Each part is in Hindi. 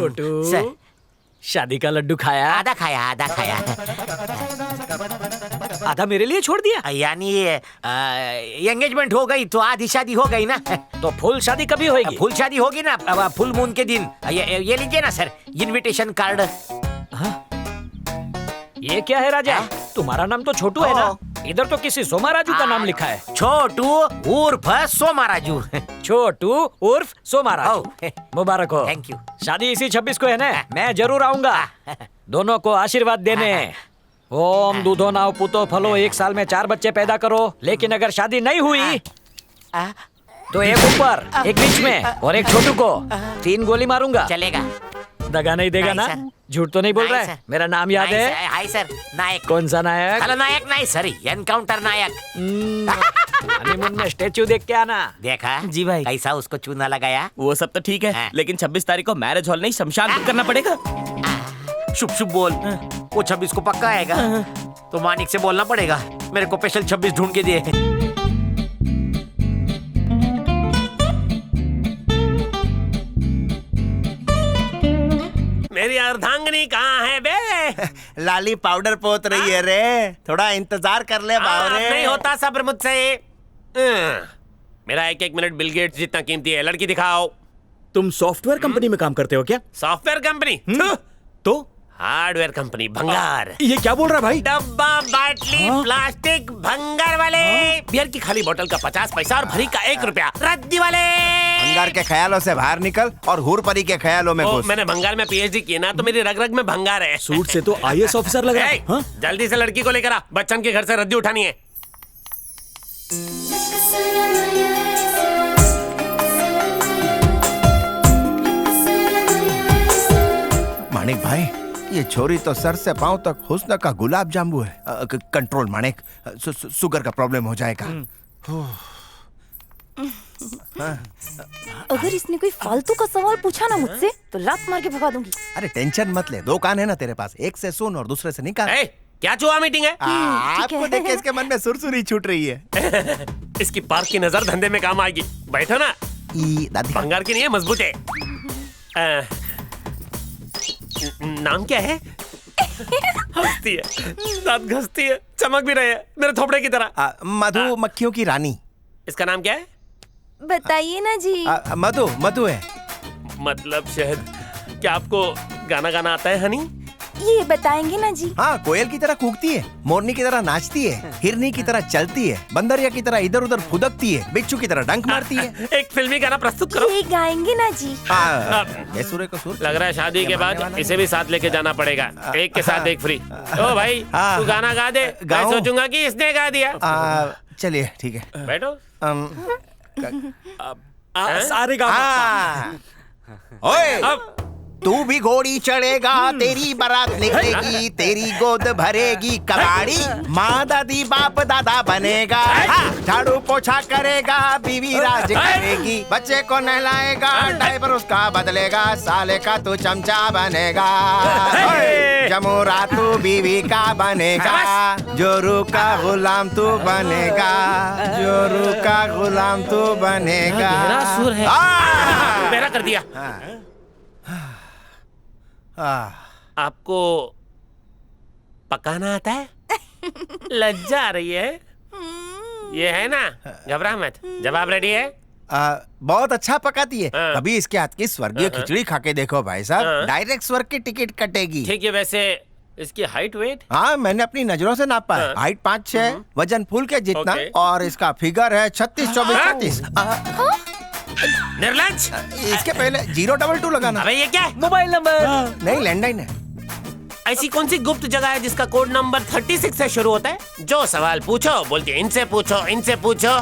छोटू सर। शादी का लड्डू खाया? आधा खाया, आधा खाया। आधा मेरे लिए छोड़ दिया? यानी एंगेजमेंट हो गई तो आधी शादी हो गई ना। तो फुल शादी कभी होगी? फुल शादी होगी ना फुल मून के दिन। ये लीजिए ना सर, इनविटेशन कार्ड। ये क्या है राजा? तुम्हारा नाम तो छोटू है ना? इधर तो किसी सोमाराजू का नाम लिखा है। छोटू उर्फ सोमाराजू। छोटू उर्फ सोमाराजू, मुबारक हो। Thank you. शादी इसी 26 को है ना? मैं जरूर आऊंगा दोनों को आशीर्वाद देने। ओम दूधो नाव पुतो फलो, 1 साल में 4 बच्चे पैदा करो। लेकिन अगर शादी नहीं हुई तो एक ऊपर, एक बीच में और एक छोटू को 3 गोली मारूंगा। चलेगा? दगा नहीं देगा ना? झूठ तो नहीं बोल रहा है? मेरा नाम याद है? हाय सर, नायक। कौन सा नायक? हेलो नायक नहीं सर, एनकाउंटर नायक। हनीमून में स्टेच्यू देख के आना। देखा जी भाई। कैसा उसको चूना लगाया? वो सब तो ठीक है, लेकिन 26 तारीख को मैरिज हॉल नहीं शमशान बुक करना पड़ेगा। शुभ शुभ बोल। वो 26 को पक्का आएगा तो मानिक से बोलना पड़ेगा मेरे को स्पेशल 26 ढूंढ के दे। मेरी अर्धांगिनी कहाँ है बे? लाली पाउडर पोत रही है रे, थोड़ा इंतजार कर ले बावरे। नहीं होता सब्र मुझसे। मेरा 1-1 मिनट बिल गेट्स जितना कीमती है। लड़की दिखाओ। तुम सॉफ्टवेयर कंपनी में काम करते हो क्या? Software company? तो हार्डवेयर कंपनी। भंगार। ये क्या बोल रहा है भाई? डब्बा, बाटली, प्लास्टिक, भंगार वाले। बियर की खाली बोतल का 50 पैसा और भरी का 1 रुपया। रद्दी वाले। भंगार के ख्यालों से बाहर निकल और हूरपरी के ख्यालों में घुस। मैंने भंगार में पीएचडी किया ना, तो मेरी रग रग में भंगार है। सूट से तो आईएएस ऑफिसर लग रहा है। हाँ? जल्दी से लड़की को लेकर आ, बच्चन के घर से रद्दी उठानी है। मानिक भाई, ये छोरी तो सर से पांव तक हुस्न का गुलाब जामुन है। कंट्रोल मानिक, शुगर का प्रॉब्लम हो जाएगा। अगर इसने कोई फालतू का सवाल पूछा ना मुझसे तो लात मार के भगा दूंगी। अरे टेंशन मत ले, 2 कान है ना तेरे पास, एक से सुन और दूसरे से निकाल। क्या चुहा मीटिंग है? आपको देख के इसके मन में सुरसुरी छूट रही है। इसकी पार्क की नजर धंधे में काम आएगी। बैठो ना। भंगार की नहीं है, मजबूत है। नाम क्या है? हंसती है, दांत घसती है, चमक भी रहे हैं मेरे थोपड़े की तरह। मधुमक्खियों की रानी। इसका नाम क्या है? बताइए ना जी। मधु है। मतलब शहद। क्या आपको गाना गाना आता है हनी? ये बताएंगे ना जी। हाँ, कोयल की तरह कूकती है, मोरनी की तरह नाचती है, हिरनी की तरह चलती है, बंदरिया की तरह इधर उधर फुदकती है, बिच्छू की तरह डंक मारती है। एक फिल्मी गाना प्रस्तुत करो। ये गाएंगे ना जी। बेसुरे को सुर। लग रहा है शादी के बाद इसे भी साथ लेके जाना पड़ेगा। एक के साथ एक फ्री। ओ भाई, तू गाना गा दे। मैं सोचूंगा कि इसने गा दिया। चलिए ठीक है, बैठो। सारे गा। ओए, तू भी घोड़ी चढ़ेगा, तेरी बारात निकलेगी, तेरी गोद भरेगी कबाड़ी, माँ दादी बाप दादा बनेगा, झाड़ू पोछा करेगा, बीवी राज करेगी, बच्चे को नहलाएगा, डायपर उसका बदलेगा, साले का तू चमचा बनेगा, जमुरा तू बीवी का बनेगा, जोरू का गुलाम तू बनेगा, जोरू का गुलाम तू बनेगा। मेरा सुर है। मेरा कर दिया। आपको पकाना आता है? लज्जा आ रही है? ये है ना, घबरा मत। जवाब रेडी है? बहुत अच्छा पकाती है। कभी इसके हाथ की स्वर्गीय खिचड़ी खा के देखो भाई साहब, डायरेक्ट स्वर्ग की टिकट कटेगी। ठीक है, वैसे इसकी हाइट वेट? हाँ, मैंने अपनी नजरों से नापा है। हाइट 5'6", वजन फूल के जितना, और इसका फिगर है 36-24-35। निर्लज्ज! इसके पहले 022 लगाना। अबे ये क्या है? मोबाइल नंबर नहीं, लैंडलाइन है। ऐसी कौन सी गुप्त जगह है जिसका कोड नंबर 36 से शुरू होता है? जो सवाल पूछो बोलती है इनसे पूछो, इनसे पूछो।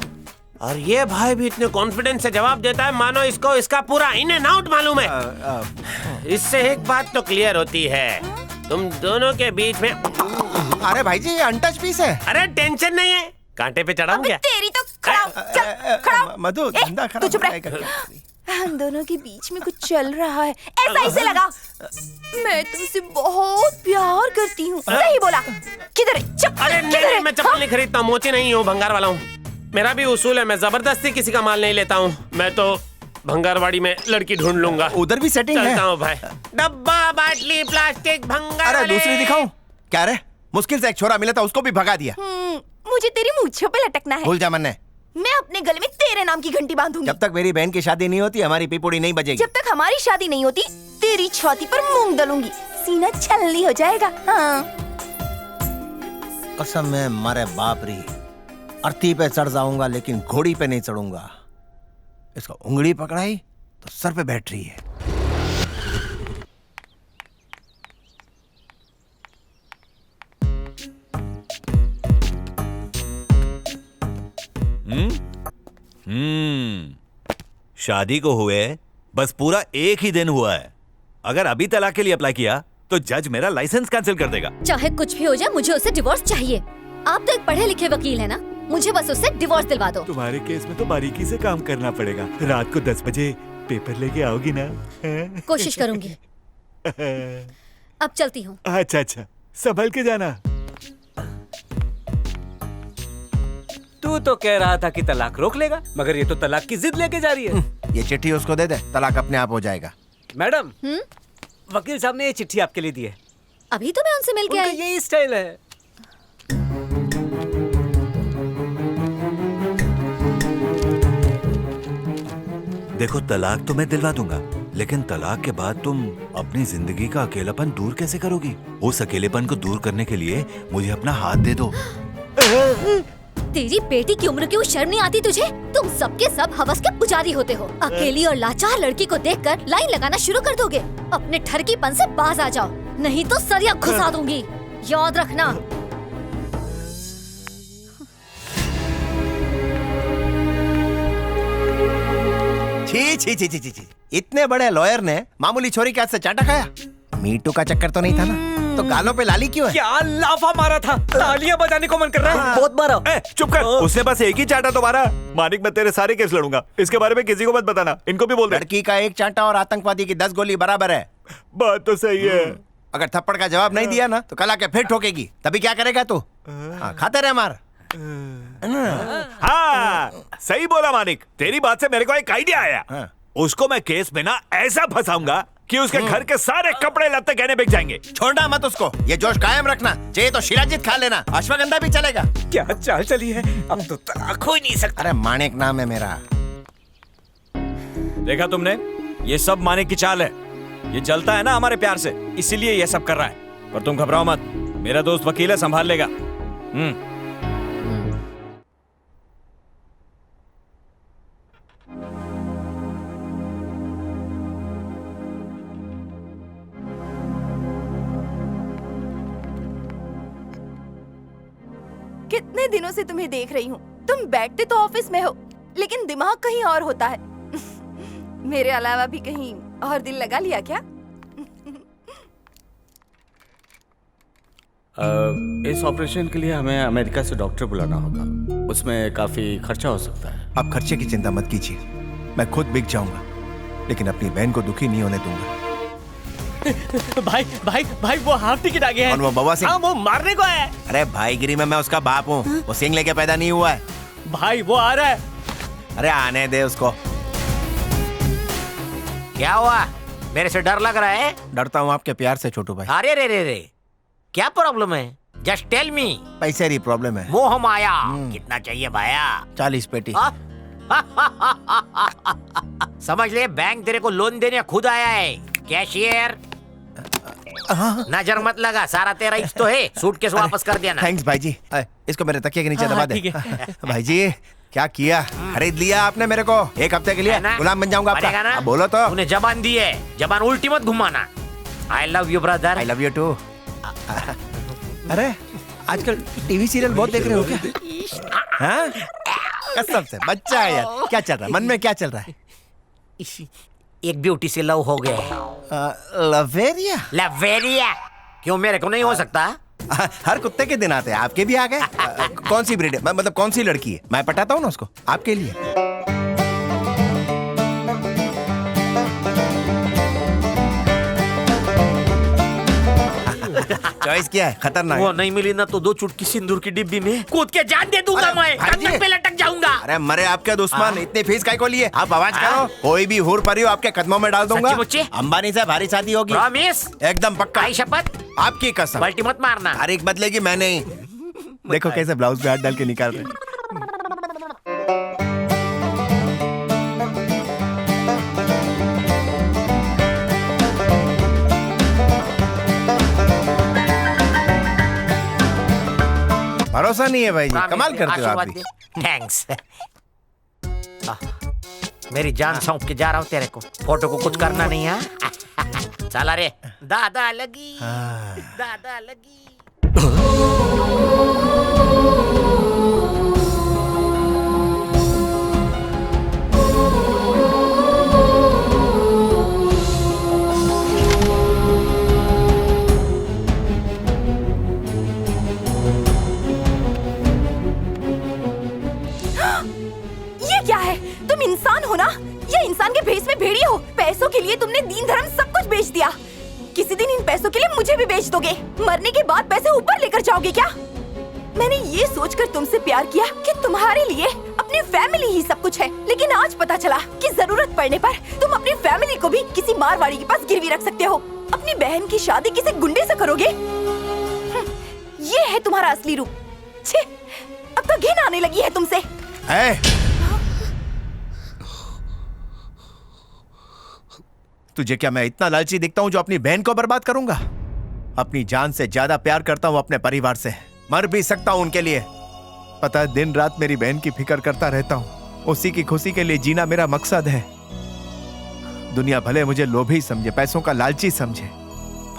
और ये भाई भी इतने कॉन्फिडेंस से जवाब देता है मानो इसको इसका पूरा इन एंड आउट मालूम है। इससे एक बात तो क्लियर होती है, तुम दोनों के बीच में। अरे भाई जी, ये अनटच पीस है। अरे टेंशन नहीं है, कांटे पे चढ़ाऊं क्या? तेरी तो खड़ा। मधु, धंधा खराब हम दोनों के बीच में कुछ चल रहा है, ऐसा इसे लगा। मैं तुमसे बहुत प्यार करती हूँ। सही बोला। किधर है चप्पल? अरे नहीं, मैं चप्पल नहीं खरीदता, मोची नहीं हूँ, भंगार वाला हूँ। मेरा भी उसूल है, मैं जबरदस्ती किसी का माल नहीं लेता हूँ। मैं तो भंगारवाड़ी में लड़की ढूंढ लूंगा। उधर भी सेटिंग है। चलता हूँ भाई। डब्बा बाटली प्लास्टिक भंगार। अरे दूसरी दिखाऊं? क्या रे, मुश्किल से एक छोरा मिला था, उसको भी भगा दिया। मुझे तेरी मूंछों पे लटकना है। भूल जा मन्ने। मैं अपने गले में तेरे नाम की घंटी बांधूंगी। जब तक मेरी बहन की शादी नहीं होती हमारी पीपुड़ी नहीं बजेगी। जब तक हमारी शादी नहीं होती तेरी छाती पर मूंग दलूंगी, सीना छलनी हो जाएगा। हाँ। कसम है मारे बाप री, अर्थी पे चढ़ जाऊंगा लेकिन घोड़ी पे नहीं चढ़ूंगा। इसको उंगली पकड़ाई तो सर पे बैठ रही है। शादी को हुए बस पूरा एक ही दिन हुआ है। अगर अभी तलाक के लिए अप्लाई किया तो जज मेरा लाइसेंस कैंसिल कर देगा। चाहे कुछ भी हो जाए, मुझे उससे डिवोर्स चाहिए। आप तो एक पढ़े लिखे वकील है ना, मुझे बस उससे डिवोर्स दिलवा दो। तुम्हारे केस में तो बारीकी से काम करना पड़ेगा। रात को 10 बजे पेपर लेके आओगी ना? कोशिश करूंगी। अब चलती हूँ। अच्छा अच्छा, संभल के जाना। तू तो कह रहा था कि तलाक रोक लेगा, मगर ये तो तलाक की जिद लेके जा रही है। ये चिट्ठी उसको दे दे, तलाक अपने आप हो जाएगा। मैडम, वकील साहब ने ये चिट्ठी आपके लिए दी है। अभी तो मैं उनसे मिल के उनका आई। यही स्टाइल है। देखो, तलाक तो मैं दिलवा दूंगा, लेकिन तलाक के बाद तुम अपनी जिंदगी का अकेलापन दूर कैसे करोगी? उस अकेलेपन को दूर करने के लिए मुझे अपना हाथ दे दो। तेरी बेटी की उम्र की वो शर्म नहीं आती तुझे? तुम सबके सब हवस के पुजारी होते हो। अकेली और लाचार लड़की को देखकर लाइन लगाना शुरू कर दोगे। अपने ठरकीपन से बाज आ जाओ, नहीं तो सरिया घुसा दूंगी, याद रखना। छी छी छी छी छी छी। इतने बड़े लॉयर ने मामूली छोरी के हाथ से चाटा खाया? मीटू का चक्कर तो नहीं था ना? तो गालों पे लाली क्यों है? क्या लाफा मारा था, तालियां बजाने को मन कर रहा है। बहुत मारा। चुप कर, उसने बस एक ही चाटा तो मारा। मानिक, मैं तेरे सारे केस लड़ूंगा। इसके बारे में किसी को मत बताना, इनको भी बोल दे। लड़की का एक चाटा और आतंकवादी की 10 गोली बराबर है। बात तो सही है। अगर थप्पड़ का जवाब नहीं दिया ना तो कल आके फिर ठोकेगी, तभी क्या करेगा तू? हाँ, खाते रहे मार। हाँ, सही बोला मानिक। तेरी बात से मेरे को एक आइडिया आया। हाँ। उसको मैं केस में ना ऐसा फंसाऊंगा कि उसके घर के सारे कपड़े लत्ते गहने बिक जाएंगे। छोड़ना मत उसको, ये जोश कायम रखना। चाहिए तो शिलाजीत खा लेना, अश्वगंधा भी चलेगा। क्या चाल चली है, अब तो तलाक हो ही नहीं सकता। अरे मानिक नाम है मेरा। देखा तुमने, ये सब मानिक की चाल है। ये जलता है ना हमारे प्यार से, इसीलिए ये सब कर रहा है। पर तुम घबराओ मत, मेरा दोस्त वकील है, संभाल लेगा। कितने दिनों से तुम्हें देख रही हूँ। तुम बैठते तो ऑफिस में हो, लेकिन दिमाग कहीं और होता है। मेरे अलावा भी कहीं और दिल लगा लिया क्या? इस ऑपरेशन के लिए हमें अमेरिका से डॉक्टर बुलाना होगा। उसमें काफी खर्चा हो सकता है। आप खर्चे की चिंता मत कीजिए, मैं खुद बिक जाऊंगा, लेकिन अपनी बहन को दुखी नहीं होने दूंगा। भाई भाई भाई, वो हाफ टिकट आ गया है। और वो बवा सिंह? हाँ, वो मारने को है। अरे भाईगिरी में मैं उसका बाप हूँ, वो सिंह लेके पैदा नहीं हुआ है। भाई वो आ रहा है। अरे आने दे उसको। क्या हुआ? मेरे से डर लग रहा है? डरता हूँ आपके प्यार से छोटू भाई। अरे रे रे रे, क्या प्रॉब्लम है? Just tell me. पैसे की प्रॉब्लम है। मोह माया। कितना चाहिए भाया? 40 पेटी। समझ ले, बैंक तेरे को लोन देने खुद आया है। कैशियर, नजर मत लगा, सारा तेरा ही तो है। सूटकेस वापस कर देना। थैंक्स भाई जी। इसको मेरे तकिए के नीचे दबा दे। भाई जी, क्या किया? खरीद लिया आपने मेरे को एक हफ्ते के लिए। है ना? गुलाम बन जाऊंगा बनेगा आपका। ना? अब बोलो तो। तूने जबान दी है, जबान उल्टी मत घुमाना। I love you brother. I love you too. अरे आजकल टीवी सीरियल बहुत देख रहे हो क्या? हाँ? कसम से बच्चा है यार। क्या चल रहा है मन में, क्या चल रहा है? एक ब्यूटी से लव हो गया। लवेरिया? लवेरिया? क्यों, मेरे को नहीं हो सकता? हर कुत्ते के दिन आते हैं, आपके भी आ गए। कौन सी ब्रीड है, मतलब कौन सी लड़की है? मैं पटाता हूँ ना उसको आपके लिए। चॉइस क्या है? खतरनाक। वो नहीं मिली ना तो 2 चुटकी सिंदूर की डिब्बी में कूद के जान दे दूंगा मैं। भाई जी। कंधे पे लटक जाऊंगा। अरे मरे आपके दुश्मन, इतनी फीस काय को लिए? आप आवाज करो, कोई भी हुर परी हो आपके कदमों में डाल दूंगा। सच्ची मुच्ची? अंबानी से भारी शादी होगी, प्रॉमिस? एकदम पक्का। आई शपथ? आपकी कसम। पलटी मत मारना। तारीख बदलेगी मैं नहीं। देखो कैसे ब्लाउज पे हाथ डाल के निकाल रहे हैं। भरोसा नहीं है भाई जी, कमाल करते हो आप भी। थैंक्स। मेरी जान सौंप के जा रहा हूँ तेरे को। फोटो को कुछ करना नहीं है। चला रे। दादा लगी, दादा लगी। ये क्या है? तुम इंसान हो ना, या इंसान के भेष में भेड़िए हो? पैसों के लिए तुमने दीन धर्म सब कुछ बेच दिया। किसी दिन इन पैसों के लिए मुझे भी बेच दोगे। मरने के बाद पैसे ऊपर लेकर जाओगे क्या? मैंने ये सोचकर तुमसे प्यार किया कि तुम्हारे लिए अपनी फैमिली ही सब कुछ है, लेकिन आज पता चला कि जरूरत पड़ने पर तुम अपनी फैमिली को भी किसी मारवाड़ी के पास गिरवी रख सकते हो। अपनी बहन की शादी किसी गुंडे से करोगे? ये है तुम्हारा असली रूप। छे, अब तो घिन आने लगी है तुमसे। तुझे क्या मैं इतना लालची दिखता हूँ जो अपनी बहन को बर्बाद करूंगा? अपनी जान से ज्यादा प्यार करता हूँ अपने परिवार से। मर भी सकता हूँ उनके लिए। पता है, दिन रात मेरी बहन की फिक्र करता रहता हूँ। उसी की खुशी के लिए जीना मेरा मकसद है। दुनिया भले मुझे लोभी समझे, पैसों का लालची समझे,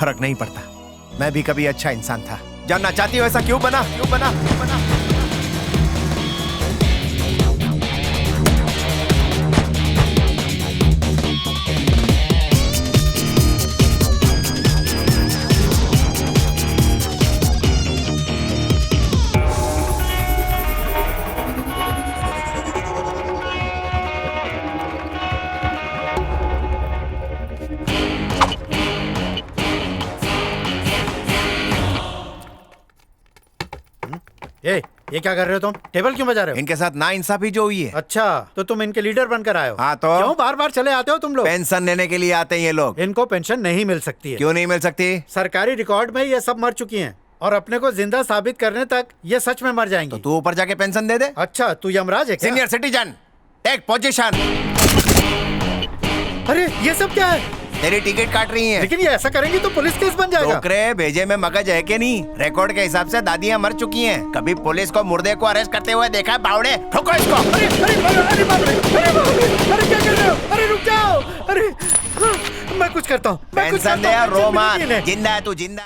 फर्क नहीं पड़ता। मैं भी कभी अच्छा इंसान था। जानना चाहती हो ऐसा क्यों बना? क्यों बना? क्यों बना? ये क्या कर रहे हो तुम? टेबल क्यों बजा रहे हो? इनके साथ नाइंसाफी जो हुई है। अच्छा, तो तुम इनके लीडर बनकर आए हो? हाँ तो क्यों बार बार चले आते हो तुम लोग? पेंशन लेने के लिए आते हैं ये लोग। इनको पेंशन नहीं मिल सकती है। क्यों नहीं मिल सकती? सरकारी रिकॉर्ड में ये सब मर चुकी हैं और अपने को जिंदा साबित करने तक ये सच में मर जाएंगी। तो तू ऊपर जाके पेंशन दे दे। अच्छा, तू यमराज है क्या? Senior citizen, take position. अरे ये सब क्या है? तेरी टिकट काट रही हैं। लेकिन ये ऐसा करेंगे तो पुलिस केस बन जाएगा। टोकरे भेजे में मगज है कि नहीं? रिकॉर्ड के हिसाब से दादियां मर चुकी हैं। कभी पुलिस को मुर्दे को अरेस्ट करते हुए देखा है? बावड़े, ठोको इसको। अरे अरे अरे बाप रे, अरे बाप रे, अरे क्या कर रहे हो? अरे रुक जाओ। अरे मैं कुछ करता हूँ। पेंशन दे, रो मत। जिंदा है तू, जिंदा।